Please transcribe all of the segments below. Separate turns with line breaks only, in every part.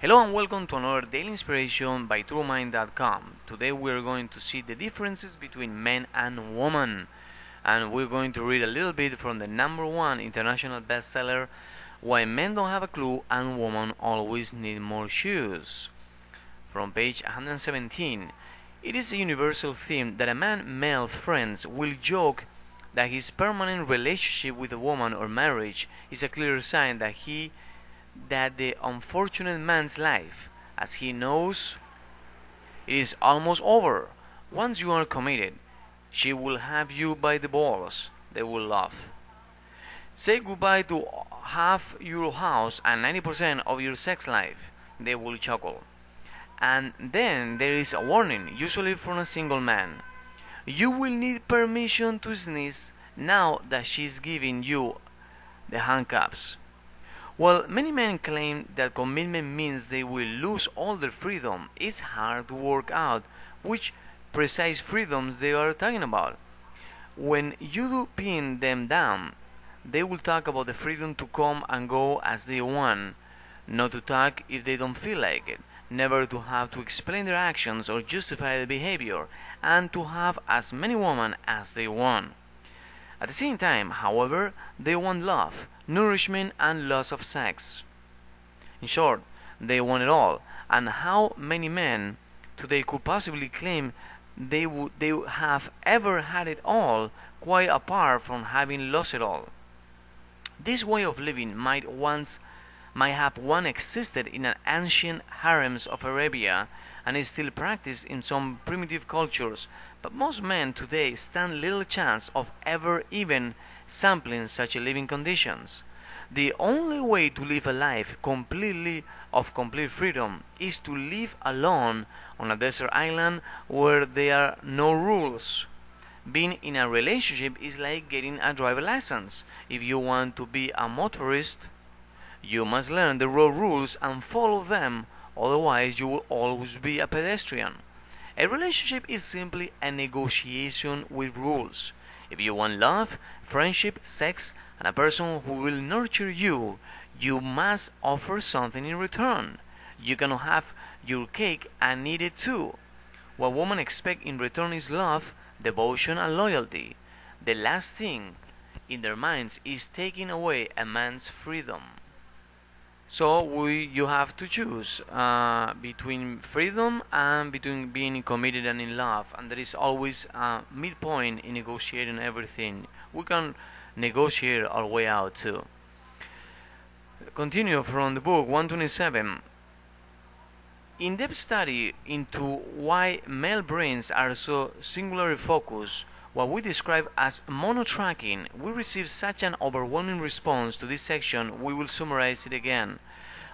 Hello and welcome to another daily inspiration by turbomind.com. Today we're going to see the differences between men and women, and we're going to read a little bit from the #1 international bestseller, Why Men Don't Have a Clue and Women Always Need More Shoes. From page 117, it is a universal theme that a male friends will joke that his permanent relationship with a woman or marriage is a clear sign that the unfortunate man's life, as he knows, is almost over. Once you are committed, she will have you by the balls. They will laugh. Say goodbye to half your house and 90% of your sex life. They will chuckle. And then there is a warning, usually from a single man. You will need permission to sneeze now that she's giving you the handcuffs. While many men claim that commitment means they will lose all their freedom, it's hard to work out which precise freedoms they are talking about. When you do pin them down, they will talk about the freedom to come and go as they want, not to talk if they don't feel like it, never to have to explain their actions or justify their behavior, and to have as many women as they want. At the same time, however, they want love, nourishment, and lots of sex. In short, they want it all. And how many men today could possibly claim they have ever had it all, quite apart from having lost it all? This way of living might have once existed in an ancient harems of Arabia and is still practiced in some primitive cultures, but most men today stand little chance of ever even sampling such living conditions. The only way to live a life of complete freedom is to live alone on a desert island where there are no rules. Being in a relationship is like getting a driver's license. If you want to be a motorist, you must learn the road rules and follow them, otherwise you will always be a pedestrian. A relationship is simply a negotiation with rules. If you want love, friendship, sex, and a person who will nurture you, you must offer something in return. You cannot have your cake and eat it too. What women expect in return is love, devotion, and loyalty. The last thing in their minds is taking away a man's freedom. So you have to choose between freedom and between being committed and in love, and there is always a midpoint in negotiating everything. We can negotiate our way out too. Continue from the book 127. In-depth study into why male brains are so singularly focused, what we describe as monotracking. We receive such an overwhelming response to this section, we will summarize it again.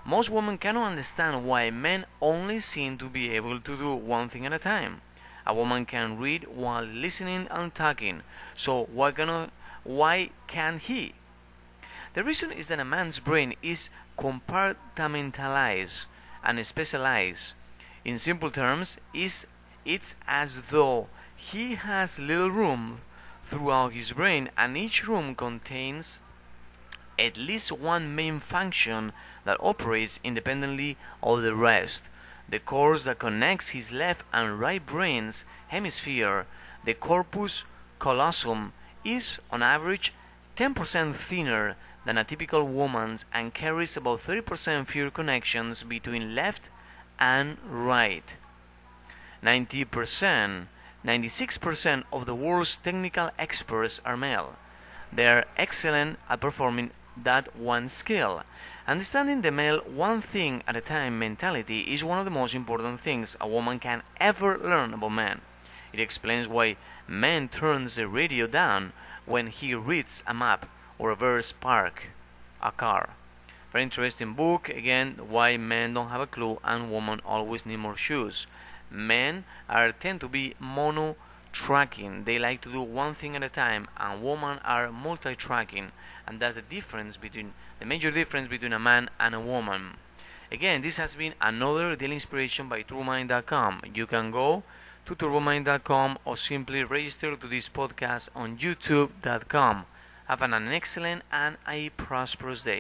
Most women cannot understand why men only seem to be able to do one thing at a time. A woman can read while listening and talking, so why can't he? The reason is that a man's brain is compartmentalized and specialized. In simple terms, it's as though he has little room throughout his brain, and each room contains at least one main function that operates independently of the rest. The cords that connects his left and right brains hemisphere, the corpus callosum, is on average 10% thinner than a typical woman's and carries about 30% fewer connections between left and right. 96% of the world's technical experts are male. They are excellent at performing that one skill. Understanding the male one thing at a time mentality is one of the most important things a woman can ever learn about men. It explains why man turns the radio down when he reads a map or reverse park a car. Very interesting book. Again, Why Men Don't Have a Clue and Women Always Need More Shoes. Men tend to be monotracking. They like to do one thing at a time, and women are multitracking, and that's the major difference between a man and a woman. Again, this has been another daily inspiration by turbomind.com. You can go to turbomind.com or simply register to this podcast on youtube.com. Have an excellent and a prosperous day.